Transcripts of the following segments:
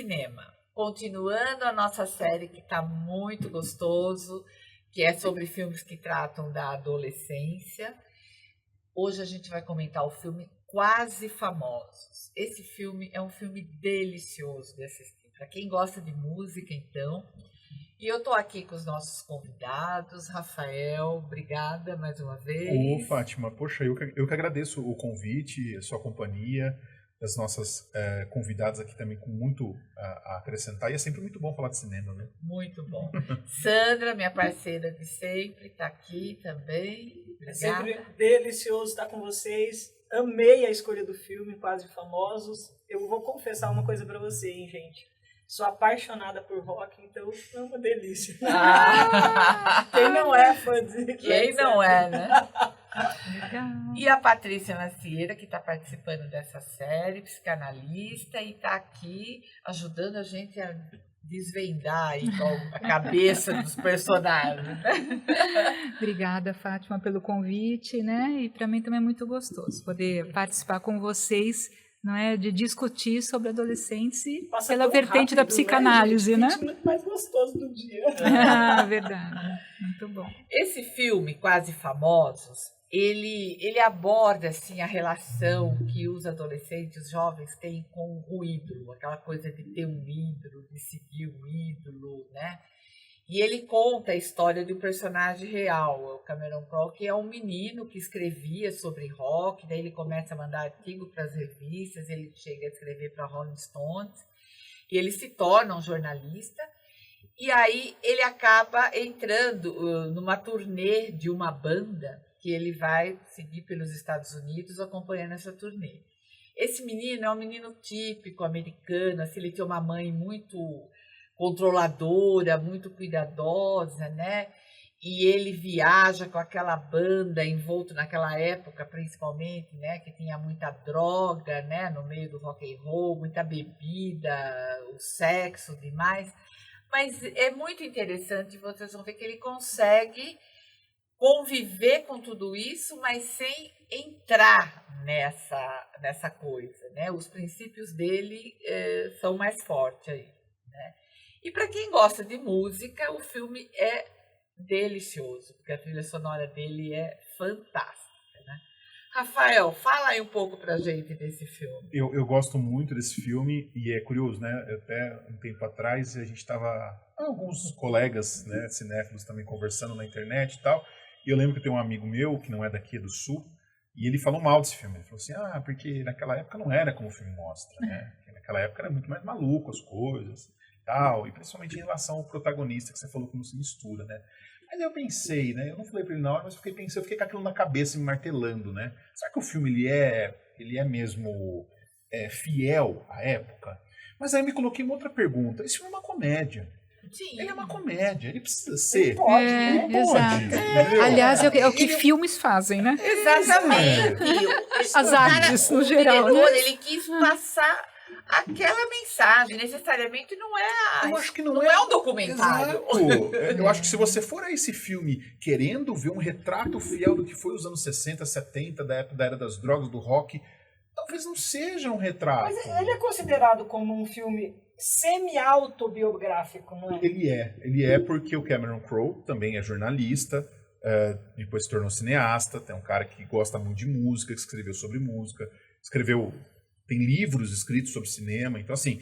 cinema. Continuando a nossa série que está muito gostoso, que é sobre filmes que tratam da adolescência. Hoje a gente vai comentar o filme Quase Famosos. Esse filme é um filme delicioso de assistir. Para quem gosta de música, então. E eu estou aqui com os nossos convidados. Rafael, obrigada mais uma vez. Ô, Fátima, poxa, eu que agradeço o convite, a sua companhia, as nossas convidadas aqui também com muito a acrescentar. E é sempre muito bom falar de cinema, né? Muito bom. Sandra, minha parceira de sempre, está aqui também. Obrigada. É sempre delicioso estar com vocês. Amei a escolha do filme, Quase Famosos. Eu vou confessar uma coisa para você, hein, gente? Sou apaixonada por rock, então é uma delícia. Quem não é fã de... Quem não é, né? Legal. E a Patrícia Macieira, que está participando dessa série, psicanalista, e está aqui ajudando a gente a desvendar aí a cabeça dos personagens. Obrigada, Fátima, pelo convite, né? E para mim também é muito gostoso poder participar com vocês, não é, de discutir sobre adolescentes pela vertente da psicanálise, né? É muito mais gostoso do dia. Verdade, muito bom. Esse filme, Quase Famosos, ele aborda assim a relação que os adolescentes, os jovens têm com o ídolo, aquela coisa de ter um ídolo, de seguir um ídolo, né? E ele conta a história de um personagem real, o Cameron Crowe, que é um menino que escrevia sobre rock, daí ele começa a mandar artigo para as revistas, ele chega a escrever para Rolling Stones, e ele se torna um jornalista, e aí ele acaba entrando numa turnê de uma banda, que ele vai seguir pelos Estados Unidos acompanhando essa turnê. Esse menino é um menino típico americano, assim, ele tem uma mãe muito controladora, muito cuidadosa, né? E ele viaja com aquela banda envolto naquela época, principalmente, né? Que tinha muita droga, né? No meio do rock and roll, muita bebida, o sexo demais. Mas é muito interessante, vocês vão ver que ele consegue conviver com tudo isso, mas sem entrar nessa coisa, né? Os princípios dele são mais fortes aí, né? E para quem gosta de música, o filme é delicioso, porque a trilha sonora dele é fantástica, né? Rafael, fala aí um pouco pra gente desse filme. Eu gosto muito desse filme e é curioso, né? Até um tempo atrás a gente estava, alguns colegas, né, cinéfilos também conversando na internet e tal, e eu lembro que tem um amigo meu que não é daqui, do Sul, e ele falou mal desse filme. Ele falou assim, porque naquela época não era como o filme mostra, né? Porque naquela época era muito mais maluco as coisas, tal, e principalmente em relação ao protagonista, que você falou que não se mistura, né? Mas eu pensei, né? Eu não falei pra ele na hora, mas eu fiquei com aquilo na cabeça me martelando, né? Será que o filme ele é mesmo fiel à época? Mas aí me coloquei uma outra pergunta. Esse filme é uma comédia. Sim. Ele é uma comédia, ele precisa ser. Ele pode, ele pode. Exato. Aliás, é o que filmes fazem, né? Exatamente. As artes, no geral, diretor, né? ele quis passar aquela mensagem, necessariamente não é. Eu acho que não é um documentário. Exato. Eu acho que se você for a esse filme querendo ver um retrato fiel do que foi os anos 60, 70, da época da era das drogas, do rock, talvez não seja um retrato. Mas ele é considerado como um filme semi-autobiográfico, não é? Ele é porque o Cameron Crowe também é jornalista, depois se tornou cineasta, tem um cara que gosta muito de música, que escreveu sobre música, tem livros escritos sobre cinema, então assim,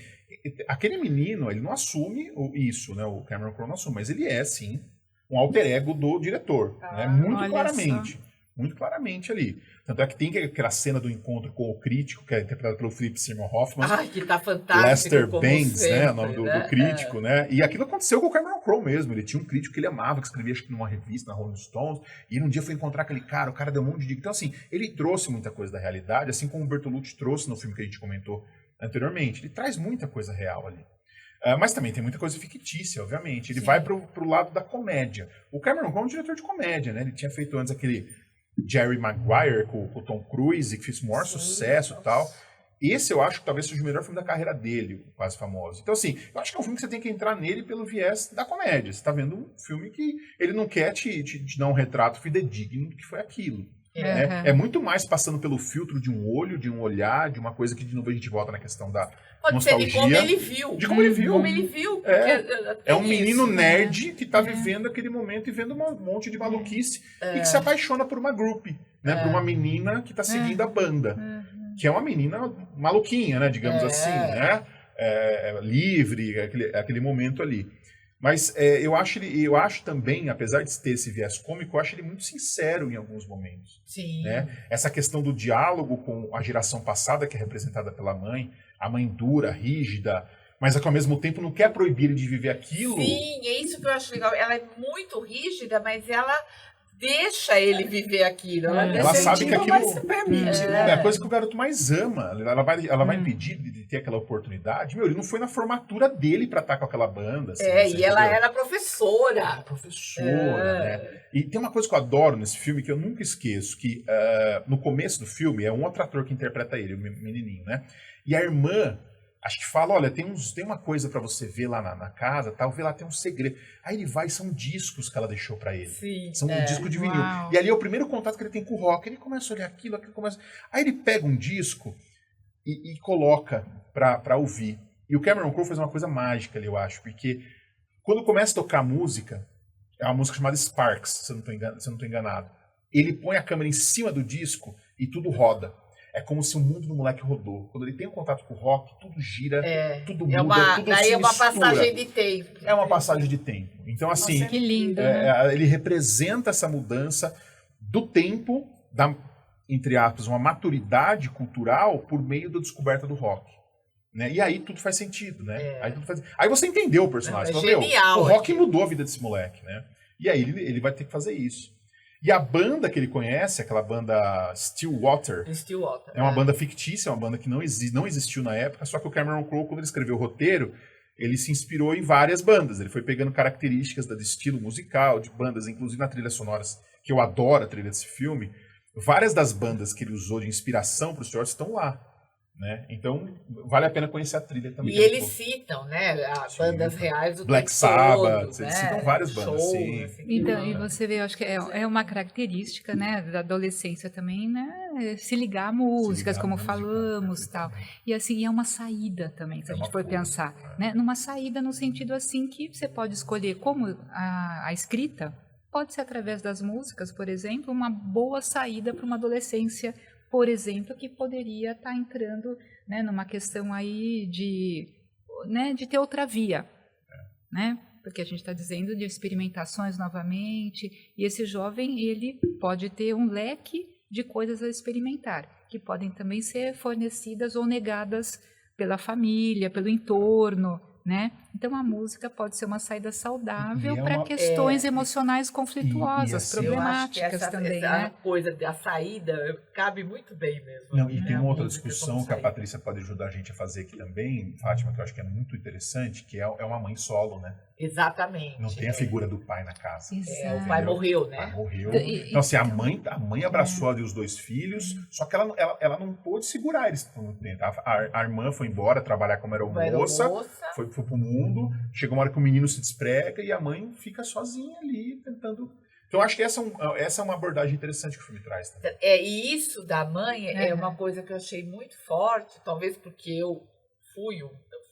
aquele menino, ele não assume isso, né? O Cameron Crowe não assume, mas ele é, sim, um alter ego do diretor, né? Muito claramente ali. Tanto é que tem aquela cena do encontro com o crítico, que é interpretado pelo Philip Seymour Hoffman. Que tá fantástico. Lester Bangs, sempre, né? O nome do crítico, né? E aquilo aconteceu com o Cameron Crowe mesmo. Ele tinha um crítico que ele amava, que escrevia, acho que numa revista, na Rolling Stones. E um dia foi encontrar aquele cara, o cara deu um monte de dica. Então, assim, ele trouxe muita coisa da realidade, assim como o Bertolucci trouxe no filme que a gente comentou anteriormente. Ele traz muita coisa real ali. Mas também tem muita coisa fictícia, obviamente. Ele vai pro lado da comédia. O Cameron Crowe é um diretor de comédia, né? Ele tinha feito antes aquele Jerry Maguire com o Tom Cruise, que fez o maior sucesso e tal. Esse eu acho que talvez seja o melhor filme da carreira dele, o Quase Famosos. Então, assim, eu acho que é um filme que você tem que entrar nele pelo viés da comédia. Você tá vendo um filme que ele não quer te dar um retrato fidedigno do que foi aquilo. Né? É muito mais passando pelo filtro de um olho, de um olhar, de uma coisa que de novo a gente volta na questão da nostalgia. Ser de como ele viu. De como ele viu. Como ele viu. É um menino nerd que tá vivendo aquele momento e vendo um monte de maluquice e que se apaixona por uma groupie, né? Por uma menina que tá seguindo a banda. Que é uma menina maluquinha, né? Digamos assim, né? Livre, aquele momento ali. Mas eu acho também, apesar de ter esse viés cômico, eu acho ele muito sincero em alguns momentos. Sim. Né? Essa questão do diálogo com a geração passada, que é representada pela mãe, a mãe dura, rígida, mas que ao mesmo tempo não quer proibir ele de viver aquilo. Sim, é isso que eu acho legal. Ela é muito rígida, mas ela deixa ele viver aquilo. Ela sabe que aquilo se permite, né? É a coisa que o garoto mais ama. Ela vai impedir de ter aquela oportunidade. Meu, ele não foi na formatura dele pra estar com aquela banda. Assim, e ela era professora. Né? E tem uma coisa que eu adoro nesse filme que eu nunca esqueço, que no começo do filme é um outro ator que interpreta ele, o menininho, né? E a irmã acho que fala, olha, tem uma coisa pra você ver lá na casa, tal, vê lá, tem um segredo. Aí ele vai, são discos que ela deixou pra ele. Sim, são um disco de vinil. E ali é o primeiro contato que ele tem com o rock. Ele começa a olhar aquilo começa... Aí ele pega um disco e coloca pra ouvir. E o Cameron Crowe fez uma coisa mágica ali, eu acho, porque quando começa a tocar música, é uma música chamada Sparks, se eu não tô enganado. Ele põe a câmera em cima do disco e tudo roda. É como se o mundo do moleque rodou. Quando ele tem um contato com o rock, tudo gira, tudo muda, tudo daí se é uma mistura. passagem de tempo. É uma passagem de tempo. Então, assim, que lindo, ele representa essa mudança do tempo, entre aspas, uma maturidade cultural por meio da descoberta do rock. Né? E aí tudo faz sentido, né? Aí você entendeu o personagem. Genial. O rock mudou a vida desse moleque, né? E aí ele vai ter que fazer isso. E a banda que ele conhece, aquela banda Stillwater, é uma banda fictícia, é uma banda que não existiu na época, só que o Cameron Crowe, quando ele escreveu o roteiro, ele se inspirou em várias bandas. Ele foi pegando características do estilo musical, de bandas, inclusive na trilha sonora, que eu adoro a trilha desse filme. Várias das bandas que ele usou de inspiração para os shorts estão lá. Né? Então, vale a pena conhecer a trilha também. E eles citam, né, as bandas reais do Black Sabbath, eles citam várias bandas, sim. Então, e você vê, eu acho que é uma característica, né, da adolescência também, né, se ligar a músicas, como falamos, tal. E assim, é uma saída também, se a gente for pensar, né, numa saída no sentido assim que você pode escolher como a escrita pode ser através das músicas, por exemplo, uma boa saída para uma adolescência, por exemplo, que poderia estar entrando, né, numa questão aí de ter outra via, né? Porque a gente está dizendo de experimentações novamente, e esse jovem, ele pode ter um leque de coisas a experimentar, que podem também ser fornecidas ou negadas pela família, pelo entorno, né? Então a música pode ser uma saída saudável para questões emocionais conflituosas, problemáticas também, essa né? coisa da saída cabe muito bem mesmo. Não, e tem uma outra discussão que a Patrícia pode ajudar a gente a fazer aqui também, Fátima, que eu acho que é muito interessante, que é uma mãe solo, né? Exatamente. Não tem a figura do pai na casa. O pai morreu, né? O pai morreu. Então, assim, a mãe abraçou ali os dois filhos, só que ela não pôde segurar eles por muito tempo. A irmã foi embora trabalhar como aeromoça, foi pro mundo, chegou uma hora que o menino se desprega e a mãe fica sozinha ali, tentando... Então, acho que essa é uma abordagem interessante que o filme traz também. E isso da mãe é uma coisa que eu achei muito forte, talvez porque eu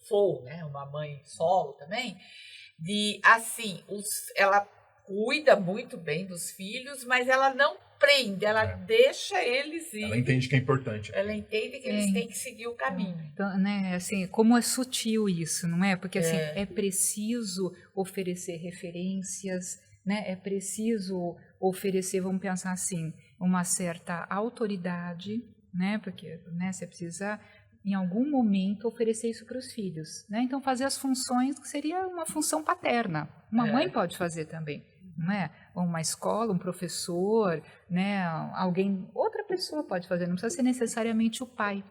sou, né, uma mãe solo também, de, assim, ela cuida muito bem dos filhos, mas ela não prende, ela deixa eles ir. Ela entende que é importante. Ela entende que eles têm que seguir o caminho. Então, né, assim, como é sutil isso, não é? Porque, assim, é preciso oferecer referências, né? É preciso oferecer, vamos pensar assim, uma certa autoridade, né? Porque, né, você precisa, em algum momento, oferecer isso para os filhos, né? Então, fazer as funções que seria uma função paterna. Uma mãe pode fazer também, não é? Uma escola, um professor, né? Outra pessoa pode fazer, não precisa ser necessariamente o pai,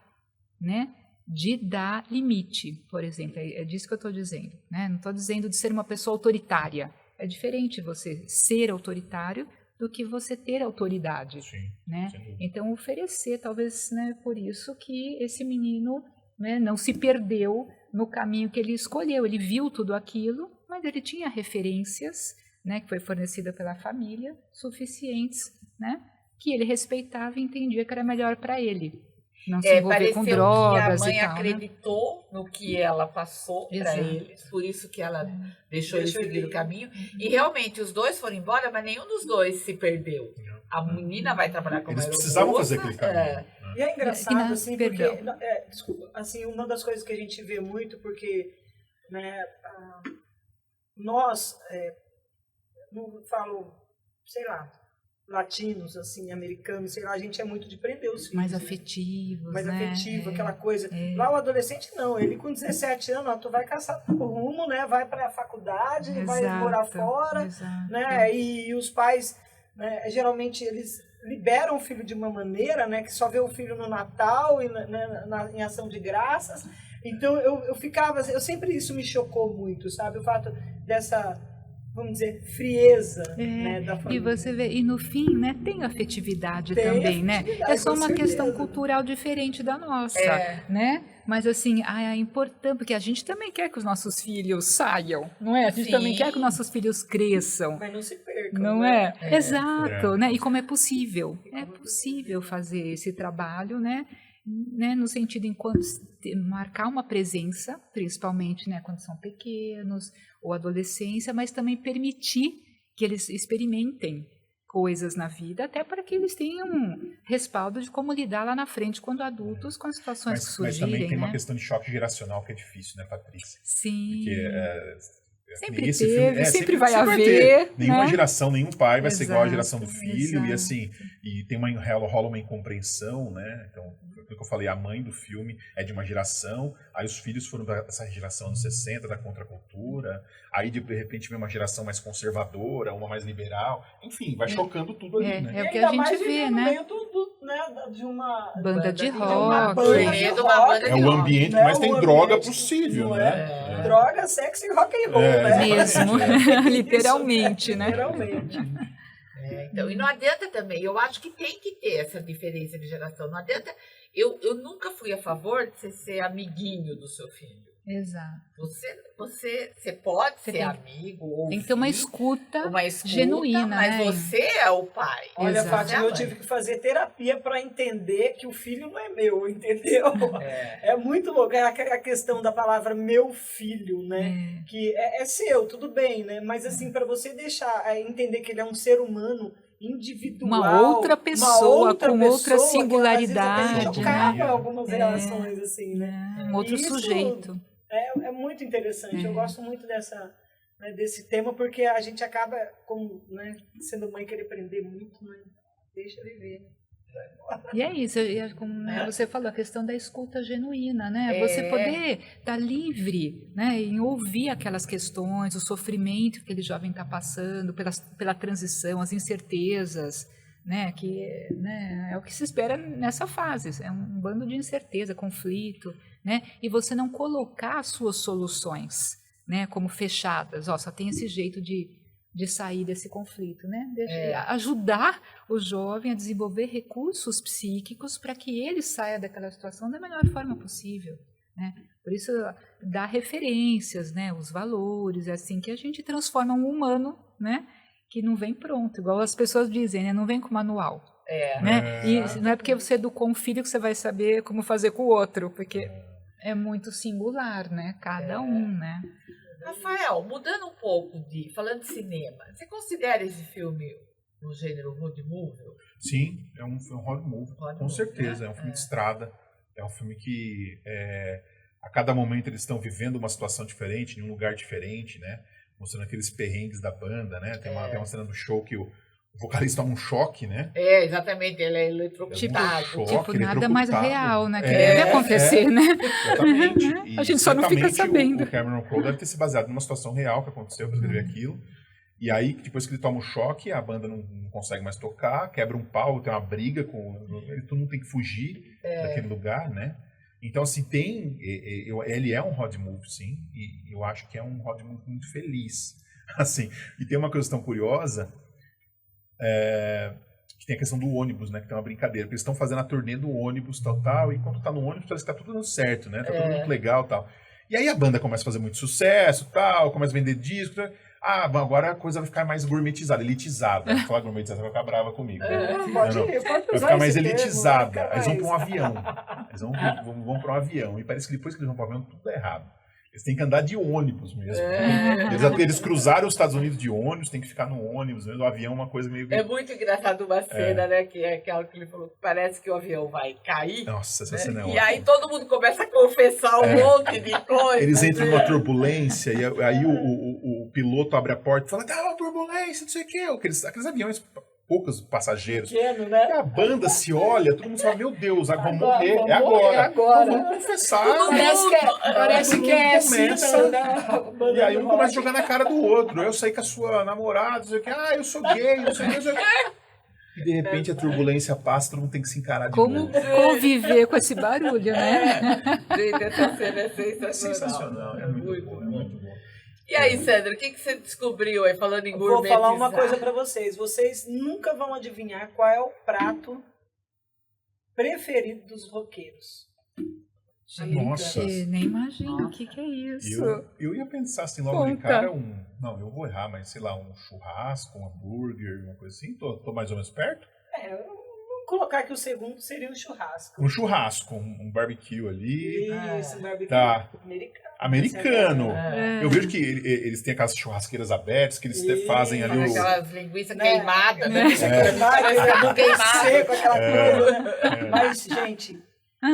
né? De dar limite, por exemplo, é disso que eu estou dizendo, né? Não estou dizendo de ser uma pessoa autoritária. É diferente você ser autoritário do que você ter autoridade, Sim, né? sem dúvida. Então, oferecer, talvez, né, por isso que esse menino, né, não se perdeu no caminho que ele escolheu. Ele viu tudo aquilo, mas ele tinha referências, né, que foi fornecida pela família, suficientes, né, que ele respeitava e entendia que era melhor para ele. Não se envolver com drogas que a mãe e tal, acreditou no que ela passou para Exato. eles, por isso que ela deixou ele seguir o caminho. E realmente os dois foram embora, mas nenhum dos dois se perdeu. A menina vai trabalhar como Eles aeromoça, precisavam fazer aquele caminho. Né? E é engraçado, assim, porque... Perdão. desculpa, assim, uma das coisas que a gente vê muito, porque, né, nós, não falo, sei lá, latinos, assim, americanos, sei lá, a gente é muito de prender os filhos. mais né? afetivos, Mais né? afetivo, aquela coisa. Lá o adolescente não, ele com 17 anos, ó, tu vai caçar o rumo, né? Vai pra faculdade, vai morar fora, exato. né? E os pais, né, geralmente eles liberam o filho de uma maneira, né? Que só vê o filho no Natal e em ação de graças. Então eu ficava, sempre isso me chocou muito, sabe? O fato dessa, vamos dizer, frieza, né, da família. E você vê, e no fim, né, tem afetividade Tem também, afetividade, né? É só com uma certeza. questão cultural diferente da nossa, né? Mas assim, é importante, porque a gente também quer que os nossos filhos saiam, não é? A gente também quer que os nossos filhos cresçam. Mas não se percam. Não né? é? Exato, né? E como é possível? É possível fazer esse trabalho, né? No sentido enquanto marcar uma presença, principalmente, né, quando são pequenos ou adolescência, mas também permitir que eles experimentem coisas na vida, até para que eles tenham um respaldo de como lidar lá na frente quando adultos com as situações que surgirem. Mas também tem né? uma questão de choque geracional que é difícil, né, Patrícia? Sim. Porque sempre esse teve, filme, sempre vai ter. haver. Nenhuma né? geração, nenhum pai vai ser igual à Exato, geração do filho. exato. E assim, e tem rola uma incompreensão, né? Então, o que eu falei, a mãe do filme é de uma geração, aí os filhos foram dessa geração dos 60, da contracultura, aí de repente vem uma geração mais conservadora, uma mais liberal, enfim, vai chocando tudo ali, né? É o que E ainda a gente mais vê, no né? meio né, de uma Banda de uma rock. banda de rock, É o ambiente que mais né? tem O droga ambiente, possível, não né? Droga, sexo e rock and roll, né? Mesmo, Isso, literalmente, né? Literalmente. Então, e não adianta também, eu acho que tem que ter essa diferença de geração. Não adianta, eu nunca fui a favor de você ser amiguinho do seu filho. Exato. Você pode ser amigo ou tem que ter uma escuta genuína, mas né? você é o pai. Olha, Exato. Fátima, eu tive que fazer terapia para entender que o filho não é meu, entendeu? É muito louco, é a questão da palavra meu filho, né? Que é seu, tudo bem, né? Mas assim, para você deixar entender que ele é um ser humano individual, uma outra pessoa com outra singularidade, às vezes até chocava né? algumas relações assim, né? Um outro sujeito. É muito interessante. Eu gosto muito desse tema porque a gente acaba, como, né, sendo mãe, querer aprender muito, né? Deixa ele ver. E é isso, como você falou, a questão da escuta genuína, né? Você poder estar livre, né, em ouvir aquelas questões, o sofrimento que aquele jovem está passando, pela transição, as incertezas, né? Que né, é o que se espera nessa fase, é um bando de incerteza, conflito, né? E você não colocar as suas soluções, né, como fechadas, só tem esse jeito de sair desse conflito, né? Ajudar o jovem a desenvolver recursos psíquicos para que ele saia daquela situação da melhor forma possível, né? Por isso, dar referências, né? Os valores, é assim que a gente transforma um humano, né? Que não vem pronto, igual as pessoas dizem, né? Não vem com manual. Né? E não é porque você educou um filho que você vai saber como fazer com o outro, porque é muito singular, né? Cada um, né? Rafael, mudando um pouco falando de cinema, você considera esse filme no gênero road movie? Sim, é um road movie, com certeza. Né? É um filme de estrada, é um filme que a cada momento eles estão vivendo uma situação diferente, em um lugar diferente, né? Mostrando aqueles perrengues da banda, né? Tem uma cena do show que o vocalista toma um choque, né? Exatamente, ele é eletrocutado. Nada mais real, né? Que deve acontecer, né? Exatamente. E a gente só não fica sabendo. O Cameron Crowe deve ter se baseado numa situação real que aconteceu para escrever aquilo. E aí, depois que ele toma um choque, a banda não consegue mais tocar, quebra um pau, tem uma briga, todo mundo tem que fugir daquele lugar, né? Então, assim, ele é um road movie, sim, e eu acho que é um road movie muito feliz. Assim, e tem uma questão curiosa, que tem a questão do ônibus, né? Que tem uma brincadeira. Porque eles estão fazendo a turnê do ônibus, tal, e quando tá no ônibus parece que tá tudo dando certo, né? Tá tudo muito legal, tal. E aí a banda começa a fazer muito sucesso, tal, começa a vender discos, tal. Agora a coisa vai ficar mais gourmetizada, elitizada. Falar gourmetizada vai ficar brava comigo. Pode vai ficar mais elitizada. Eles vão para um avião. Eles vão para um avião. E parece que depois que eles vão para o avião, tudo é errado. Eles têm que andar de ônibus mesmo. Eles cruzaram os Estados Unidos de ônibus, tem que ficar no ônibus mesmo. O avião é uma coisa meio... É muito engraçado uma cena, né? Que é aquela que ele falou, que parece que o avião vai cair. Nossa, essa cena é ótima. E aí todo mundo começa a confessar um monte de coisa. Eles entram numa turbulência, e aí o piloto abre a porta e fala, uma turbulência, não sei o quê. Aqueles aviões... poucos passageiros. Pequeno, né? E a banda se olha, todo mundo fala, meu Deus, vamos morrer, é agora. Vamos confessar. Parece que é assim, e aí um começa a jogar na cara do outro. Eu saí com a sua namorada, não sei o que, eu sou gay, não sei o que. E de repente a turbulência passa, todo mundo tem que se encarar de novo. Como conviver com esse barulho, né? Gente, essa cena é sensacional. É sensacional, é muito bom, é muito bom. E aí, Sandra, o que você descobriu aí, falando em gourmetizar? Vou falar uma coisa pra vocês. Vocês nunca vão adivinhar qual é o prato preferido dos roqueiros. Nossa. Nem imagino o que é isso. Eu ia pensar assim, logo de cara, não, eu vou errar, mas sei lá, um churrasco, um hambúrguer, uma coisa assim. Tô mais ou menos perto? Vamos colocar que o segundo seria um churrasco. Um churrasco, um barbecue ali. Isso, um barbecue americano. Eu vejo que eles têm aquelas churrasqueiras abertas, que eles fazem ali aquelas linguiças queimadas, né? Seco, aquela coisa, né? Mas, gente,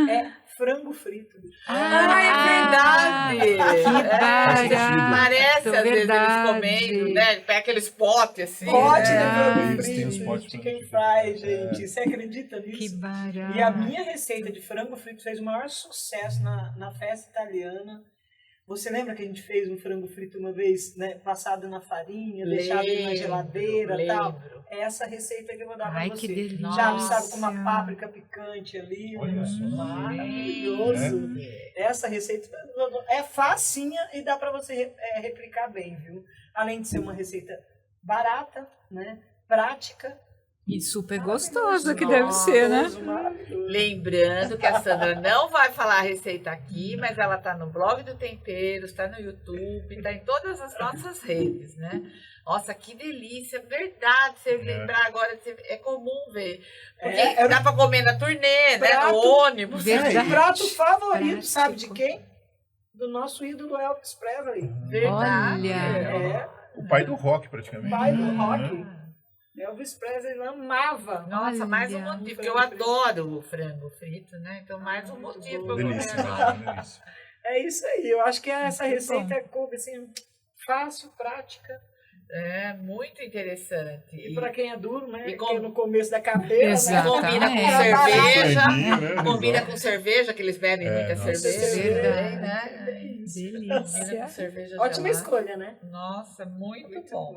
é frango frito. É verdade! Parece, às vezes, verdade. eles comendo, né? Pega aqueles potes assim. Pote de frango Eles têm os frito, potes de chicken frango fry, gente. Você acredita nisso? Que barato. E a minha receita de frango frito fez o maior sucesso na festa italiana. Você lembra que a gente fez um frango frito uma vez, né, passado na farinha, deixado na geladeira e tal? É essa receita que eu vou dar pra você. Que delícia. Já sabe, com uma páprica picante ali. Olha só. Maravilhoso. Essa receita é facinha e dá pra você replicar bem, viu? Além de ser uma receita barata, né, prática. E super gostosa que deve ser, né? Lembrando que a Sandra não vai falar a receita aqui, mas ela está no blog do Tempero, está no YouTube, está em todas as nossas redes, né? Nossa, que delícia, verdade, você lembrar agora, é comum ver. Porque dá para comer na turnê, né? No ônibus. O prato favorito, sabe de quem? Do nosso ídolo Elvis Presley. Verdade. Olha. O pai do rock, praticamente. O pai do rock. Elvis Presley amava. Nossa, mais um motivo, porque eu adoro o frango frito, né? Então, mais um motivo para comer. Delícia. É isso aí, eu acho que essa receita é assim, fácil, prática. É muito interessante. E para quem é duro, né? E no começo da carreira, né? Combina com cerveja. Combina com cerveja, que eles bebem muita cerveja. Né? Delícia. Cerveja ótima escolha, né? Nossa, muito bom.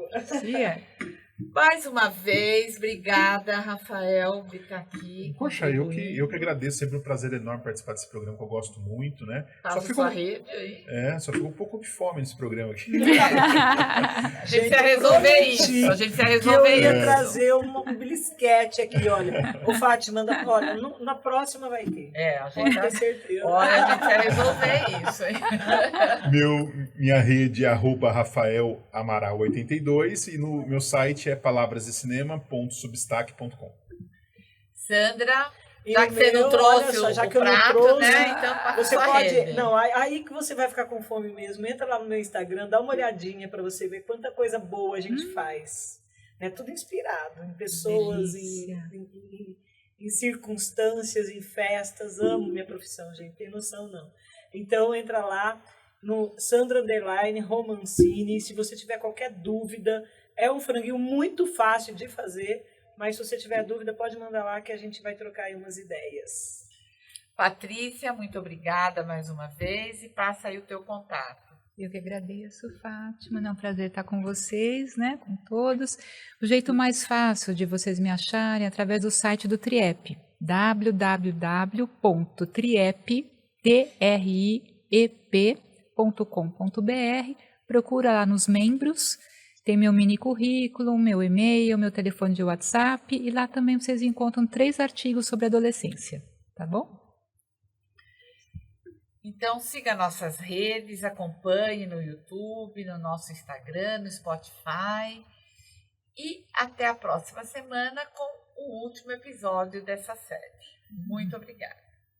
Mais uma vez, obrigada, Rafael, de estar aqui. Poxa, eu que agradeço, sempre um prazer enorme participar desse programa que eu gosto muito, né? Só ficou rede aí. Só ficou um pouco de fome nesse programa aqui. A gente precisa resolver isso. A gente precisa resolver isso. Eu ia trazer um blisquete aqui, olha. Ô, Fátima, olha, na próxima vai ter. A gente tem certeza. Olha, a gente precisa resolver isso, hein? Minha rede é @RafaelAmaral82 e no meu site é palavrasdecinema.substack.com. Sandra, já que você não trouxe o prato, né? Então você pode. Não, aí que você vai ficar com fome mesmo. Entra lá no meu Instagram, dá uma olhadinha para você ver quanta coisa boa a gente faz. É tudo inspirado em pessoas, em circunstâncias, em festas. Amo minha profissão, gente. Tem noção, não. Então entra lá no Sandra Romancini. Se você tiver qualquer dúvida, é um franguinho muito fácil de fazer, mas se você tiver dúvida, pode mandar lá que a gente vai trocar aí umas ideias. Patrícia, muito obrigada mais uma vez e passa aí o teu contato. Eu que agradeço, Fátima. É um prazer estar com vocês, né, com todos. O jeito mais fácil de vocês me acharem é através do site do Triep, www.triep.com.br. Procura lá nos membros Tem meu mini currículo, meu e-mail, meu telefone de WhatsApp, e lá também vocês encontram 3 artigos sobre adolescência, tá bom? Então, siga nossas redes, acompanhe no YouTube, no nosso Instagram, no Spotify. E até a próxima semana com o último episódio dessa série. Muito obrigada.